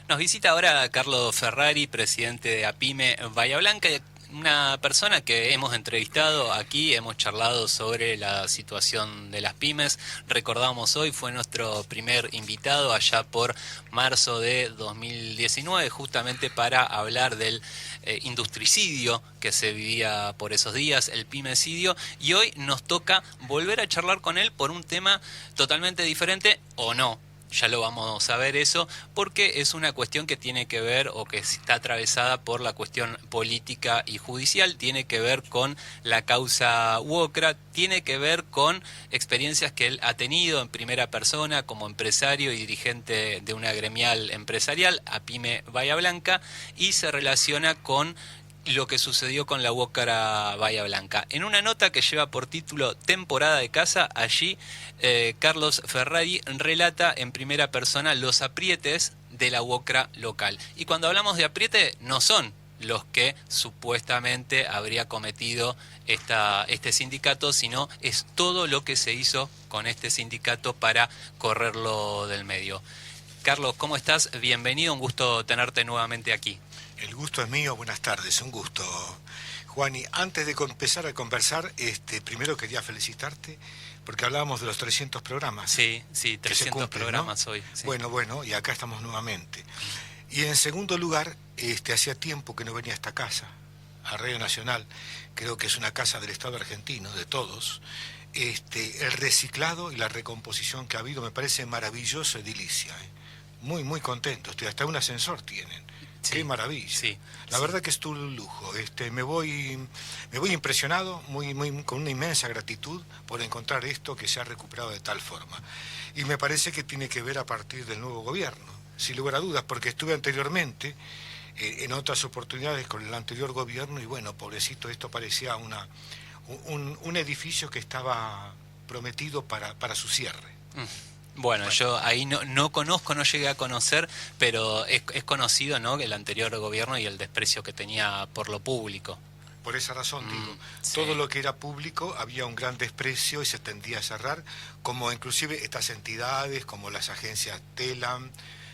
Nos visita ahora Carlos Ferrari, presidente de APIME Bahía Blanca, una persona que hemos entrevistado aquí, hemos charlado sobre la situación de las pymes. Recordamos hoy, fue nuestro primer invitado allá por marzo de 2019, justamente para hablar del industricidio que se vivía por esos días, el pymecidio, y hoy nos toca volver a charlar con él por un tema totalmente diferente, o no. Ya lo vamos a ver eso, porque es una cuestión que tiene que ver o que está atravesada por la cuestión política y judicial, tiene que ver con la causa UOCRA, tiene que ver con experiencias que él ha tenido en primera persona como empresario y dirigente de una gremial empresarial, APIME Bahía Blanca, y se relaciona con lo que sucedió con la UOCRA Bahía Blanca. En una nota que lleva por título Temporada de caza, allí Carlos Ferrari relata en primera persona los aprietes de la UOCRA local. Y cuando hablamos de apriete, no son los que supuestamente habría cometido este sindicato, sino es todo lo que se hizo con este sindicato para correrlo del medio. Carlos, ¿cómo estás? Bienvenido, un gusto tenerte nuevamente aquí. El gusto es mío, buenas tardes, un gusto. Juan, y antes de empezar a conversar, primero quería felicitarte porque hablábamos de los 300 programas. Sí, 300 cumplen, programas, ¿no? hoy. Sí. Bueno, y acá estamos nuevamente. Y en segundo lugar, hacía tiempo que no venía a esta casa, a Radio Nacional, creo que es una casa del Estado argentino, de todos. El reciclado y la recomposición que ha habido me parece maravilloso, edilicia. Muy, muy contento, hasta un ascensor tienen. Sí, qué maravilla. Sí, la verdad que es un lujo. Me voy impresionado, con una inmensa gratitud por encontrar esto que se ha recuperado de tal forma. Y me parece que tiene que ver a partir del nuevo gobierno, sin lugar a dudas, porque estuve anteriormente en otras oportunidades con el anterior gobierno y bueno, pobrecito, esto parecía un edificio que estaba prometido para su cierre. Bueno, yo ahí no conozco, no llegué a conocer, pero es conocido, ¿no?, el anterior gobierno y el desprecio que tenía por lo público. Por esa razón, digo, sí. Todo lo que era público había un gran desprecio y se tendía a cerrar, como inclusive estas entidades, como las agencias TELAM,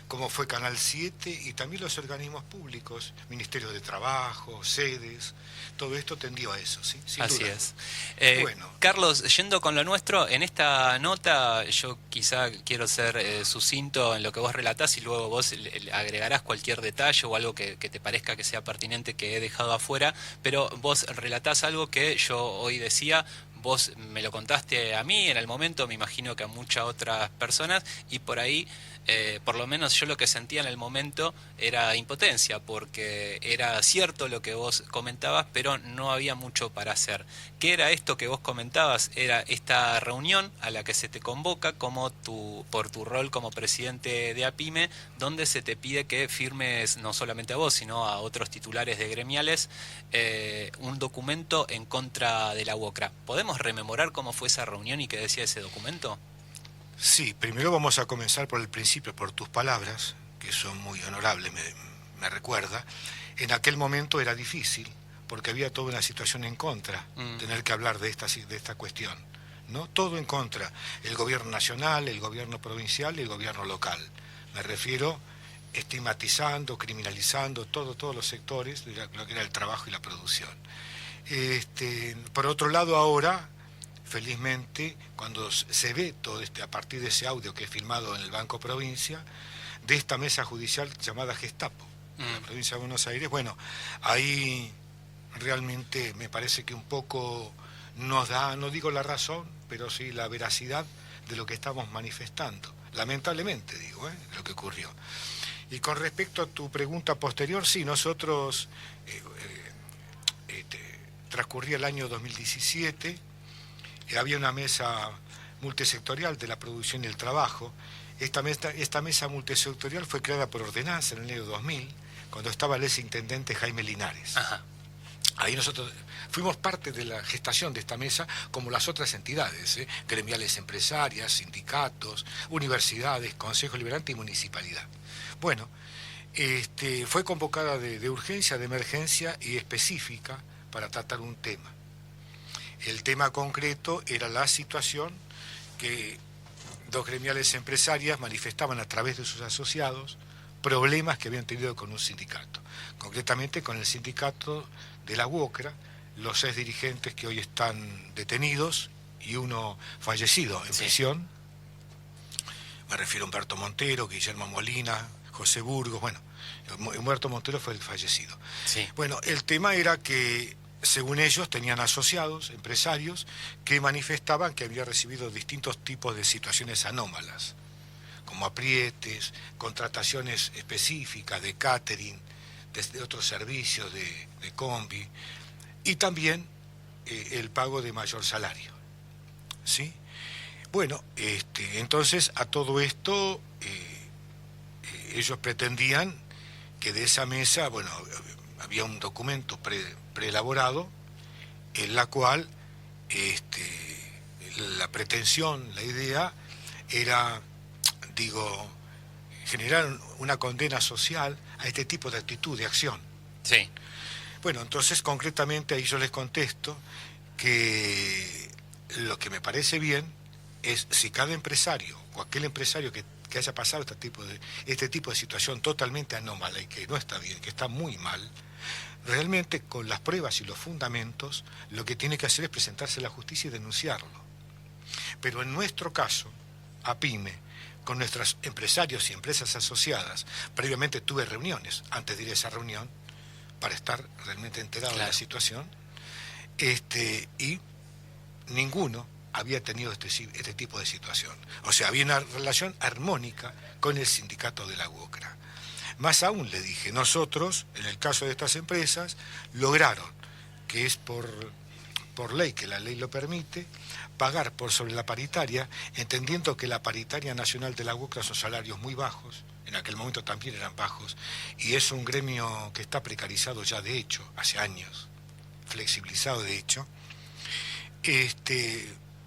como fue Canal 7 y también los organismos públicos, Ministerio de Trabajo, sedes, todo esto tendió a eso, ¿sí? Sin Así duda. es. Bueno. Carlos, yendo con lo nuestro, en esta nota yo quizá quiero ser sucinto en lo que vos relatás y luego vos le agregarás cualquier detalle o algo que te parezca que sea pertinente que he dejado afuera, pero vos relatás algo que yo hoy decía. Vos me lo contaste a mí en el momento, me imagino que a muchas otras personas, y por ahí, por lo menos yo lo que sentía en el momento era impotencia, porque era cierto lo que vos comentabas, pero no había mucho para hacer. ¿Qué era esto que vos comentabas? Era esta reunión a la que se te convoca por tu rol como presidente de APIME, donde se te pide que firmes no solamente a vos, sino a otros titulares de gremiales, un documento en contra de la UOCRA. ¿Podemos rememorar cómo fue esa reunión y qué decía ese documento? Sí, primero vamos a comenzar por el principio, por tus palabras, que son muy honorables, me recuerda. En aquel momento era difícil, porque había toda una situación en contra, tener que hablar de esta cuestión, ¿no? Todo en contra, el gobierno nacional, el gobierno provincial y el gobierno local. Me refiero estigmatizando, criminalizando todos los sectores de lo que era el trabajo y la producción. Por otro lado, ahora, felizmente, cuando se ve todo a partir de ese audio que he filmado en el Banco Provincia, de esta mesa judicial llamada Gestapo, en la provincia de Buenos Aires, bueno, ahí realmente me parece que un poco nos da, no digo la razón, pero sí la veracidad de lo que estamos manifestando. Lamentablemente, digo, lo que ocurrió. Y con respecto a tu pregunta posterior, sí, nosotros transcurría el año 2017, había una mesa multisectorial de la producción y el trabajo. Esta mesa multisectorial fue creada por ordenanza en el año 2000, cuando estaba el exintendente Jaime Linares. Ajá. Ahí nosotros fuimos parte de la gestación de esta mesa, como las otras entidades, gremiales empresarias, sindicatos, universidades, Consejo Liberante y Municipalidad. Bueno, fue convocada de urgencia, de emergencia y específica para tratar un tema. El tema concreto era la situación que dos gremiales empresarias manifestaban a través de sus asociados problemas que habían tenido con un sindicato, concretamente con el sindicato de la UOCRA, los 6 dirigentes que hoy están detenidos y uno fallecido en prisión. Me refiero a Humberto Montero, Guillermo Molina, José Burgos. Bueno, Humberto Montero fue el fallecido. Sí. Bueno, el tema era que, según ellos, tenían asociados, empresarios, que manifestaban que había recibido distintos tipos de situaciones anómalas, como aprietes, contrataciones específicas de catering, de otros servicios, de combi, y también el pago de mayor salario. ¿Sí? Bueno, entonces a todo esto ellos pretendían que de esa mesa, bueno, había un documento preelaborado en la cual la pretensión, la idea era, generar una condena social a este tipo de actitud, de acción. Sí. Bueno, entonces concretamente ahí yo les contesto que lo que me parece bien es si cada empresario o aquel empresario que haya pasado este tipo de situación totalmente anómala y que no está bien, que está muy mal, realmente con las pruebas y los fundamentos lo que tiene que hacer es presentarse a la justicia y denunciarlo. Pero en nuestro caso, APIME, con nuestros empresarios y empresas asociadas, previamente tuve reuniones antes de ir a esa reunión para estar realmente enterado de la situación, y ninguno había tenido este tipo de situación. O sea, había una relación armónica con el sindicato de la UOCRA. Más aún le dije, nosotros, en el caso de estas empresas, lograron, que es por ley, que la ley lo permite, pagar por sobre la paritaria, entendiendo que la paritaria nacional de la UOCRA son salarios muy bajos, en aquel momento también eran bajos, y es un gremio que está precarizado ya de hecho, hace años, flexibilizado de hecho,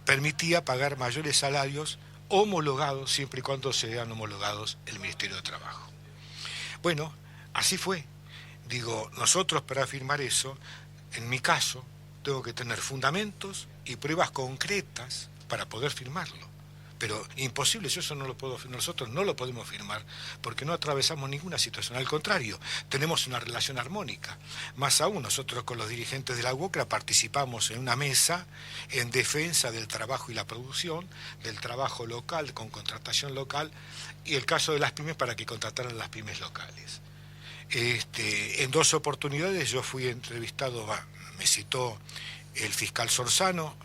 permitía pagar mayores salarios homologados, siempre y cuando sean homologados el Ministerio de Trabajo. Bueno, así fue. Nosotros para afirmar eso, en mi caso, tengo que tener fundamentos y pruebas concretas para poder firmarlo. Pero imposible, eso nosotros no lo podemos firmar porque no atravesamos ninguna situación. Al contrario, tenemos una relación armónica. Más aún, nosotros con los dirigentes de la UOCRA participamos en una mesa en defensa del trabajo y la producción, del trabajo local con contratación local y el caso de las pymes para que contrataran las pymes locales. En 2 oportunidades yo fui entrevistado, me citó el fiscal Sorzano,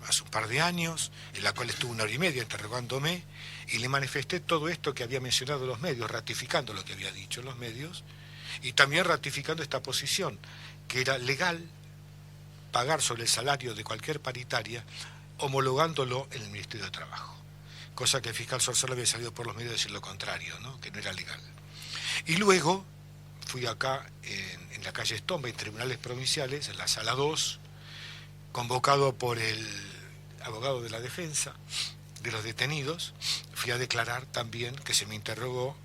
hace un par de años, en la cual estuve 1 hora y media interrogándome, y le manifesté todo esto que había mencionado los medios, ratificando lo que había dicho los medios, y también ratificando esta posición, que era legal pagar sobre el salario de cualquier paritaria, homologándolo en el Ministerio de Trabajo. Cosa que el fiscal Sorzano había salido por los medios a decir lo contrario, ¿no? Que no era legal. Y luego fui acá, en la calle Estomba, en tribunales provinciales, en la sala 2, convocado por el abogado de la defensa de los detenidos, fui a declarar también que se me interrogó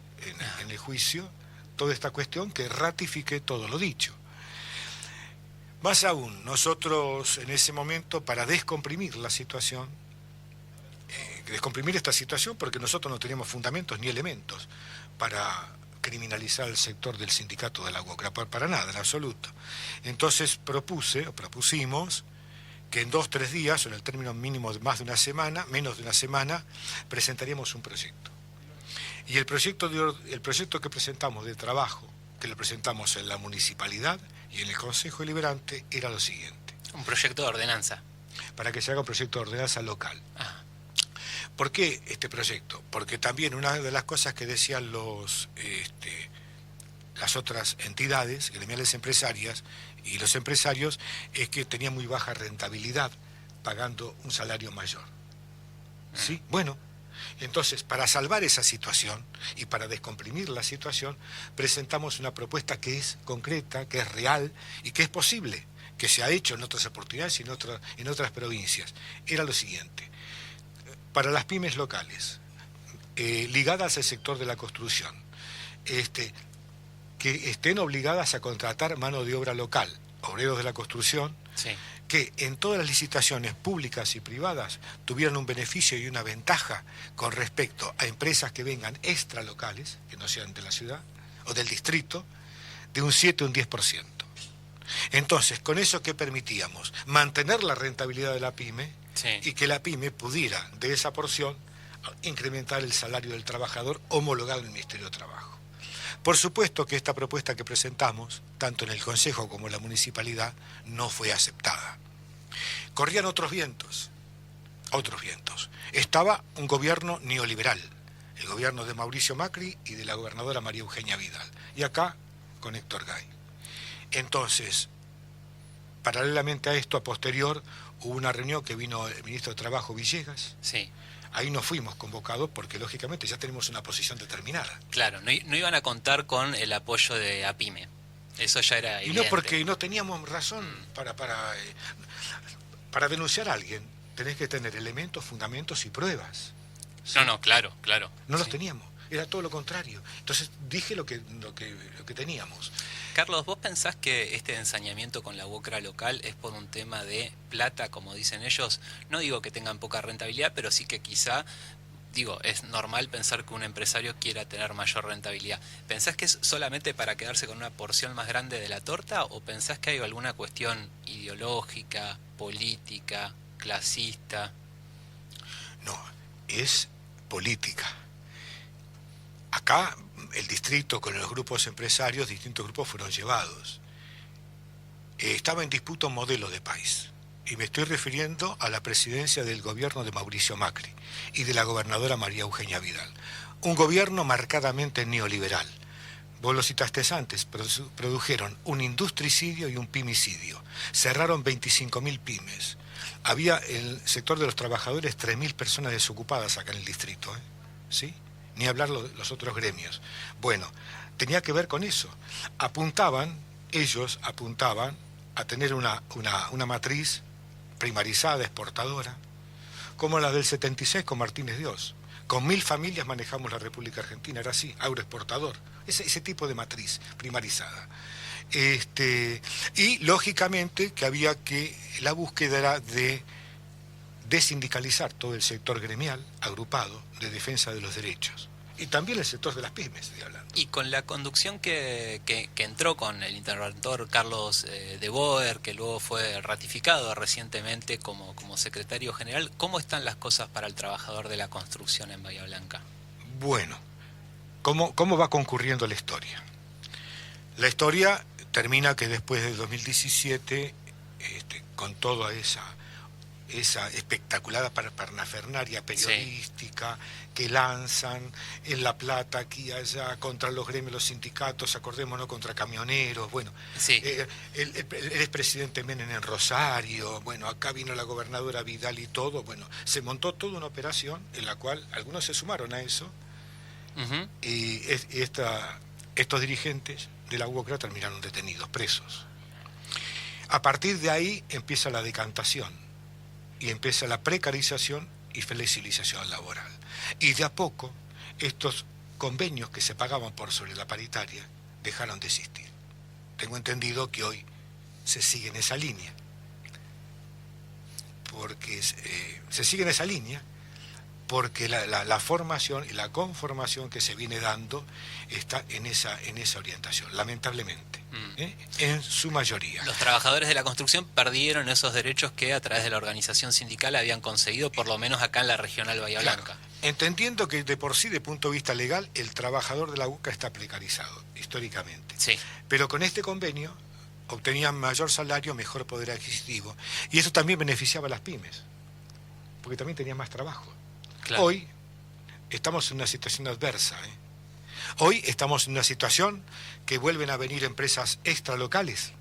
en el juicio toda esta cuestión, que ratifiqué todo lo dicho. Más aún, nosotros en ese momento, para descomprimir la situación, descomprimir esta situación porque nosotros no teníamos fundamentos ni elementos para criminalizar el sector del sindicato de la UOCRA, para nada, en absoluto. Entonces propusimos que en 2 o 3 días, o en el término mínimo de menos de una semana, presentaríamos un proyecto. Y el proyecto que presentamos de trabajo, que lo presentamos en la municipalidad y en el Consejo Deliberante, era lo siguiente. Un proyecto de ordenanza. Para que se haga un proyecto de ordenanza local. Ah. ¿Por qué este proyecto? Porque también una de las cosas que decían las otras entidades gremiales empresarias y los empresarios es que tenía muy baja rentabilidad pagando un salario mayor. ¿Sí? Bueno, entonces para salvar esa situación y para descomprimir la situación presentamos una propuesta que es concreta, que es real y que es posible, que se ha hecho en otras oportunidades y en otras provincias. Era lo siguiente: para las pymes locales, ligadas al sector de la construcción, que estén obligadas a contratar mano de obra local, obreros de la construcción, sí, que en todas las licitaciones públicas y privadas tuvieran un beneficio y una ventaja con respecto a empresas que vengan extralocales, que no sean de la ciudad o del distrito, de un 7 o un 10%. Entonces, con eso, ¿qué permitíamos? Mantener la rentabilidad de la pyme, sí, y que la pyme pudiera, de esa porción, incrementar el salario del trabajador homologado en el Ministerio de Trabajo. Por supuesto que esta propuesta que presentamos, tanto en el Consejo como en la Municipalidad, no fue aceptada. Corrían otros vientos. Estaba un gobierno neoliberal, el gobierno de Mauricio Macri y de la gobernadora María Eugenia Vidal, y acá con Héctor Gay. Entonces, paralelamente a esto, a posterior, hubo una reunión que vino el ministro de Trabajo, Villegas. Sí. Ahí no fuimos convocados porque, lógicamente, ya tenemos una posición determinada. Claro, no iban a contar con el apoyo de APIME. Eso ya era evidente. Y no, porque no teníamos razón para denunciar a alguien. Tenés que tener elementos, fundamentos y pruebas. ¿Sí? No, claro. No los teníamos. Era todo lo contrario. Entonces dije lo que teníamos. Carlos, ¿vos pensás que este ensañamiento con la UOCRA local es por un tema de plata, como dicen ellos? No digo que tengan poca rentabilidad, pero sí que quizá, es normal pensar que un empresario quiera tener mayor rentabilidad. ¿Pensás que es solamente para quedarse con una porción más grande de la torta o pensás que hay alguna cuestión ideológica, política, clasista? No, es política. Acá el distrito con los grupos empresarios, distintos grupos fueron llevados. Estaba en disputa un modelo de país. Y me estoy refiriendo a la presidencia del gobierno de Mauricio Macri y de la gobernadora María Eugenia Vidal. Un gobierno marcadamente neoliberal. Vos lo citaste antes, produjeron un industricidio y un pymicidio. Cerraron 25.000 pymes. Había en el sector de los trabajadores 3.000 personas desocupadas acá en el distrito, ¿sí? Ni hablar los otros gremios. Bueno, tenía que ver con eso. Ellos apuntaban a tener una matriz primarizada, exportadora, como la del 76 con Martínez Dios. Con 1.000 familias manejamos la República Argentina, era así, agroexportador. Ese tipo de matriz primarizada. Y lógicamente que había que, la búsqueda era de desindicalizar todo el sector gremial, agrupado, de defensa de los derechos. Y también el sector de las pymes, estoy hablando. Y con la conducción que entró con el interventor Carlos de Boer, que luego fue ratificado recientemente como secretario general, ¿cómo están las cosas para el trabajador de la construcción en Bahía Blanca? Bueno, ¿cómo va concurriendo la historia? La historia termina que después del 2017, con toda esa espectacular parafernalia periodística, sí, que lanzan en La Plata, aquí y allá, contra los gremios, los sindicatos, acordémonos, contra camioneros, bueno, sí, el expresidente Menem en Rosario, bueno, acá vino la gobernadora Vidal y todo, bueno, se montó toda una operación en la cual algunos se sumaron a eso, y estos dirigentes de la UOCRA terminaron detenidos, presos. A partir de ahí empieza la decantación, y empieza la precarización y flexibilización laboral. Y de a poco, estos convenios que se pagaban por sobre la paritaria dejaron de existir. Tengo entendido que hoy se sigue en esa línea. Porque se sigue en esa línea porque la formación y la conformación que se viene dando está en esa orientación, lamentablemente, en su mayoría. Los trabajadores de la construcción perdieron esos derechos que a través de la organización sindical habían conseguido, por lo menos acá en la regional Bahía Blanca. Claro, entendiendo que de por sí, de punto de vista legal, el trabajador de la UCA está precarizado, históricamente. Sí. Pero con este convenio obtenían mayor salario, mejor poder adquisitivo, y eso también beneficiaba a las pymes, porque también tenían más trabajo. Claro. Hoy estamos en una situación adversa. Hoy estamos en una situación que vuelven a venir empresas extralocales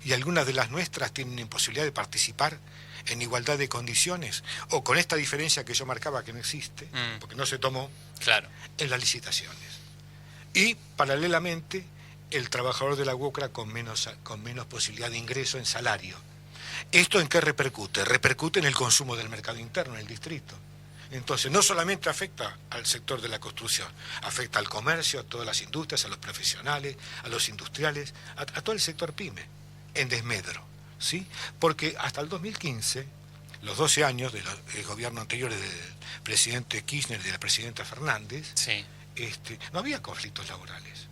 y algunas de las nuestras tienen imposibilidad de participar en igualdad de condiciones o con esta diferencia que yo marcaba que no existe, porque no se tomó, claro, en las licitaciones. Y paralelamente el trabajador de la UOCRA con menos posibilidad de ingreso en salario. ¿Esto en qué repercute? Repercute en el consumo del mercado interno, en el distrito. Entonces, no solamente afecta al sector de la construcción, afecta al comercio, a todas las industrias, a los profesionales, a los industriales, a todo el sector pyme, en desmedro. ¿sí? Porque hasta el 2015, los 12 años del gobierno anterior del presidente Kirchner y de la presidenta Fernández, Sí. No había conflictos laborales.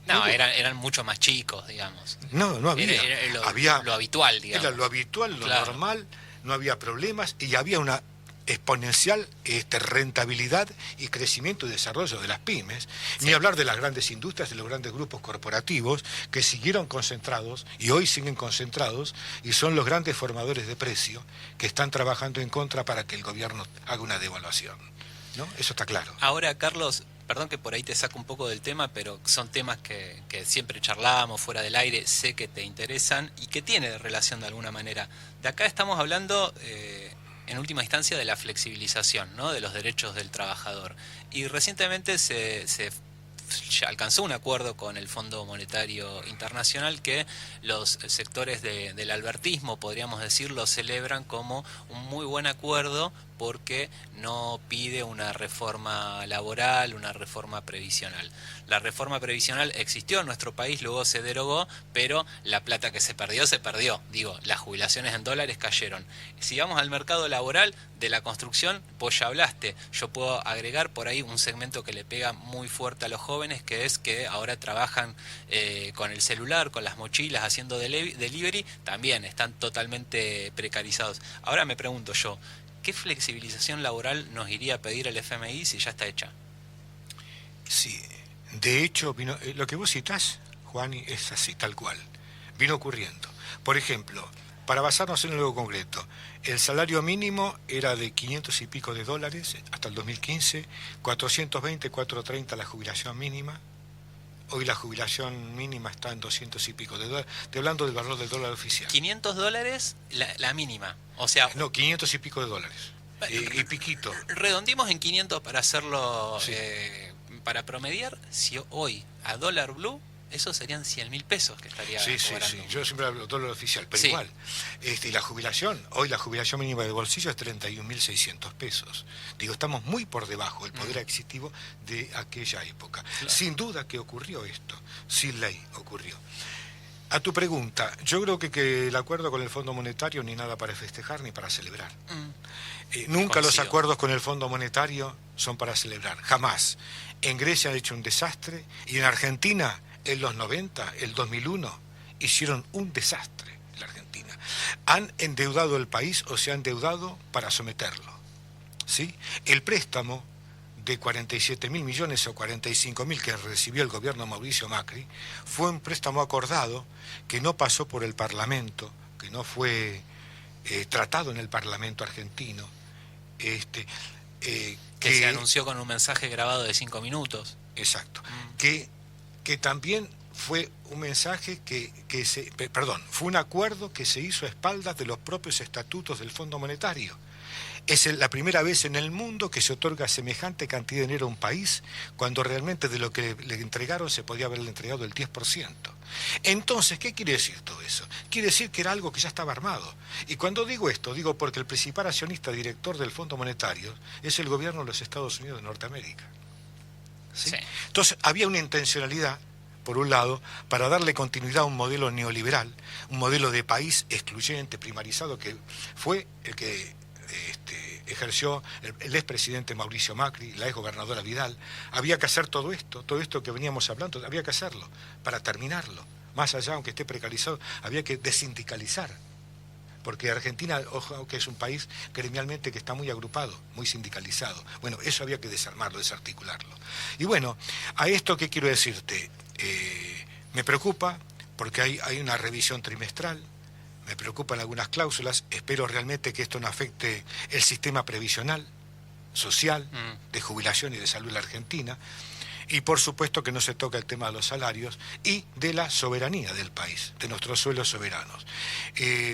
No, eran mucho más chicos, digamos. No había. Era lo habitual, digamos. Era lo habitual, lo Claro. normal, no había problemas y había una exponencial rentabilidad y crecimiento y desarrollo de las pymes, Sí. ni hablar de las grandes industrias, de los grandes grupos corporativos que siguieron concentrados y hoy siguen concentrados y son los grandes formadores de precio que están trabajando en contra para que el gobierno haga una devaluación, ¿no? Eso está claro. Ahora, Carlos, perdón que por ahí te saco un poco del tema, pero son temas que siempre charlábamos fuera del aire, sé que te interesan y que tiene relación de alguna manera. De acá estamos hablando, en última instancia, de la flexibilización, ¿no?, de los derechos del trabajador. Y recientemente se alcanzó un acuerdo con el Fondo Monetario Internacional que los sectores del albertismo, podríamos decirlo, celebran como un muy buen acuerdo porque no pide una reforma laboral, una reforma previsional. La reforma previsional existió en nuestro país, luego se derogó, pero la plata que se perdió, se perdió. Digo, las jubilaciones en dólares cayeron. Si vamos al mercado laboral de la construcción, pues ya hablaste. Yo puedo agregar por ahí un segmento que le pega muy fuerte a los jóvenes, que es que ahora trabajan con el celular, con las mochilas, haciendo delivery, también están totalmente precarizados. Ahora me pregunto yo, ¿qué flexibilización laboral nos iría a pedir el FMI si ya está hecha? Sí, de hecho, lo que vos citás, Juan, es así, tal cual. Vino ocurriendo. Por ejemplo, para basarnos en algo concreto, el salario mínimo era de 500 y pico de dólares hasta el 2015, 420, 430 la jubilación mínima. Hoy la jubilación mínima está en 200 y pico de dólares. Estoy hablando del valor del dólar oficial. $500 la mínima. O sea, no, 500 y pico de dólares. Y piquito. Redondimos en 500 para hacerlo, Sí. para promediar. Si hoy a dólar blue, esos serían 100.000 pesos que estaría cobrando. Sí. Yo siempre hablo dólar oficial, pero Sí. igual. Y la jubilación, hoy la jubilación mínima de bolsillo es 31.600 pesos. Digo, estamos muy por debajo del poder adquisitivo de aquella época. Claro. Sin duda que ocurrió esto, sin ley ocurrió. A tu pregunta, yo creo que el acuerdo con el Fondo Monetario ni nada para festejar ni para celebrar. Nunca los Coincido. acuerdos con el Fondo Monetario son para celebrar, jamás. En Grecia han hecho un desastre y en Argentina, en los 90, el 2001, hicieron un desastre en la Argentina. Han endeudado el país o se han endeudado para someterlo, ¿sí? El préstamo de 47.000 millones o 45.000 que recibió el gobierno Mauricio Macri fue un préstamo acordado que no pasó por el Parlamento, que no fue tratado en el Parlamento argentino, Que se anunció con un mensaje grabado de 5 minutos. Exacto. Que también fue un mensaje fue un acuerdo que se hizo a espaldas de los propios estatutos del Fondo Monetario. Es la primera vez en el mundo que se otorga semejante cantidad de dinero a un país cuando realmente de lo que le entregaron se podía haberle entregado el 10%. Entonces, ¿qué quiere decir todo eso? Quiere decir que era algo que ya estaba armado. Y cuando digo esto, digo porque el principal accionista director del Fondo Monetario es el gobierno de los Estados Unidos de Norteamérica. ¿Sí? Sí. Entonces, había una intencionalidad, por un lado, para darle continuidad a un modelo neoliberal, un modelo de país excluyente, primarizado, que fue el que ejerció el expresidente Mauricio Macri, la exgobernadora Vidal. Había que hacer todo esto que veníamos hablando, había que hacerlo para terminarlo. Más allá, aunque esté precarizado, había que desindicalizar. Porque Argentina, ojo, que es un país gremialmente que está muy agrupado, muy sindicalizado. Bueno, eso había que desarmarlo, desarticularlo. Y bueno, a esto, ¿qué quiero decirte? Me preocupa porque hay una revisión trimestral. Me preocupan algunas cláusulas, espero realmente que esto no afecte el sistema previsional, social, de jubilación y de salud en la Argentina, y por supuesto que no se toca el tema de los salarios y de la soberanía del país, de nuestros suelos soberanos.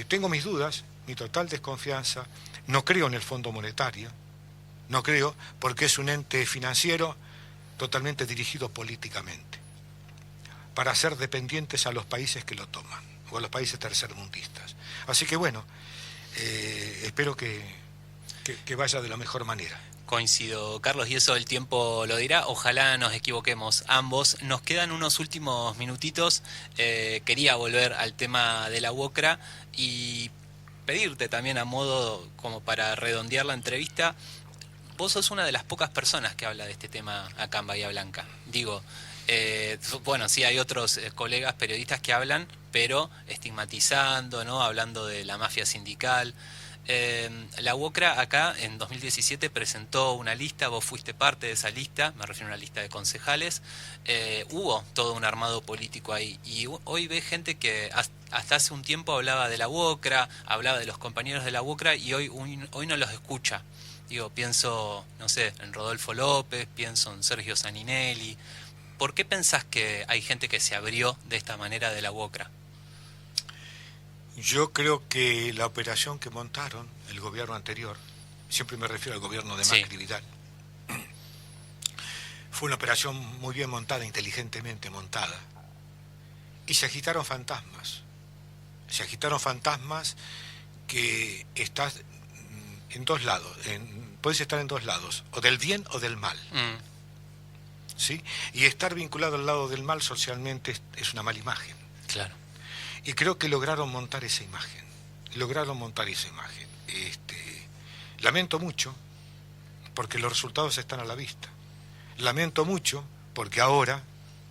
Tengo mis dudas, mi total desconfianza, no creo en el Fondo Monetario, no creo porque es un ente financiero totalmente dirigido políticamente, para hacer dependientes a los países que lo toman, o a los países tercermundistas. Así que bueno, espero que vaya de la mejor manera. Coincido, Carlos, y eso el tiempo lo dirá. Ojalá nos equivoquemos ambos. Nos quedan unos últimos minutitos. Quería volver al tema de la UOCRA y pedirte también a modo como para redondear la entrevista. Vos sos una de las pocas personas que habla de este tema acá en Bahía Blanca. Digo, bueno, sí hay otros colegas periodistas que hablan, pero estigmatizando, ¿no? Hablando de la mafia sindical. La UOCRA acá en 2017 presentó una lista, vos fuiste parte de esa lista, me refiero a una lista de concejales. Hubo todo un armado político ahí y hoy ve gente que hasta hace un tiempo hablaba de la UOCRA, hablaba de los compañeros de la UOCRA y hoy no los escucha. Digo, pienso, no sé, en Rodolfo López, pienso en Sergio Saninelli. ¿Por qué pensás que hay gente que se abrió de esta manera de la UOCRA? Yo creo que la operación que montaron el gobierno anterior, siempre me refiero al gobierno de Macri Vidal, fue una operación muy bien montada, inteligentemente montada, y se agitaron fantasmas. Se agitaron fantasmas que estás en dos lados, puedes estar en dos lados, o del bien o del mal. ¿Sí? Y estar vinculado al lado del mal socialmente es una mala imagen. Claro. Y creo que lograron montar esa imagen. Lamento mucho, porque los resultados están a la vista. Lamento mucho, porque ahora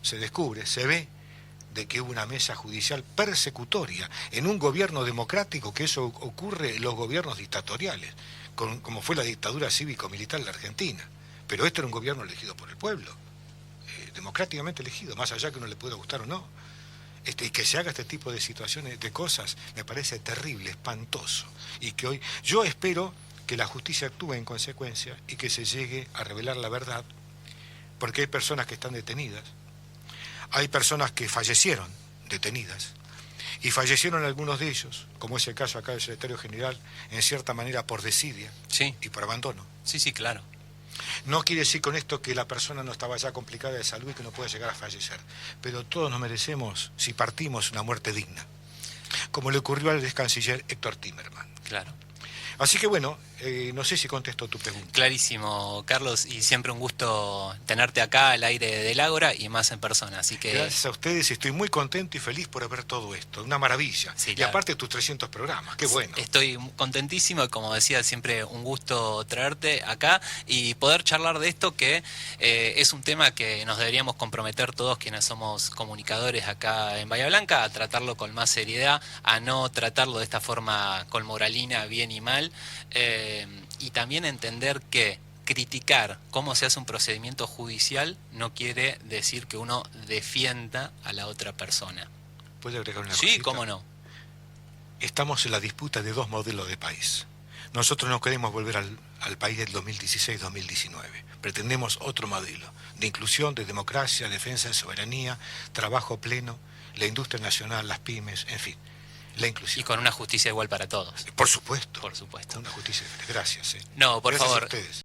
se descubre, se ve, de que hubo una mesa judicial persecutoria en un gobierno democrático, que eso ocurre en los gobiernos dictatoriales, como fue la dictadura cívico-militar en la Argentina. Pero este era un gobierno elegido por el pueblo, democráticamente elegido, más allá que uno le pueda gustar o no. Y que se haga este tipo de situaciones, de cosas, me parece terrible, espantoso. Y que hoy, yo espero que la justicia actúe en consecuencia y que se llegue a revelar la verdad, porque hay personas que están detenidas, hay personas que fallecieron detenidas, y fallecieron algunos de ellos, como es el caso acá del secretario general, en cierta manera por desidia y por abandono. Sí, claro. No quiere decir con esto que la persona no estaba ya complicada de salud y que no puede llegar a fallecer, pero todos nos merecemos, si partimos, una muerte digna, como le ocurrió al ex canciller Héctor Timerman. Claro. Así que bueno, no sé si contesto tu pregunta. Clarísimo, Carlos, y siempre un gusto tenerte acá al aire del Ágora y más en persona. Así que gracias a ustedes, estoy muy contento y feliz por ver todo esto, una maravilla. Sí, y aparte tus 300 programas, qué bueno. Estoy contentísimo y como decía, siempre un gusto traerte acá y poder charlar de esto, que es un tema que nos deberíamos comprometer todos quienes somos comunicadores acá en Bahía Blanca, a tratarlo con más seriedad, a no tratarlo de esta forma con moralina, bien y mal. Y también entender que criticar cómo se hace un procedimiento judicial no quiere decir que uno defienda a la otra persona. ¿Puede agregar una cosita? Sí, cómo no. Estamos en la disputa de dos modelos de país. Nosotros no queremos volver al país del 2016-2019. Pretendemos otro modelo de inclusión, de democracia, defensa de soberanía, trabajo pleno, la industria nacional, las pymes, en fin. La inclusión. Y con una justicia igual para todos. Por supuesto. Por supuesto. Una justicia. Gracias. No, por Gracias favor. A ustedes.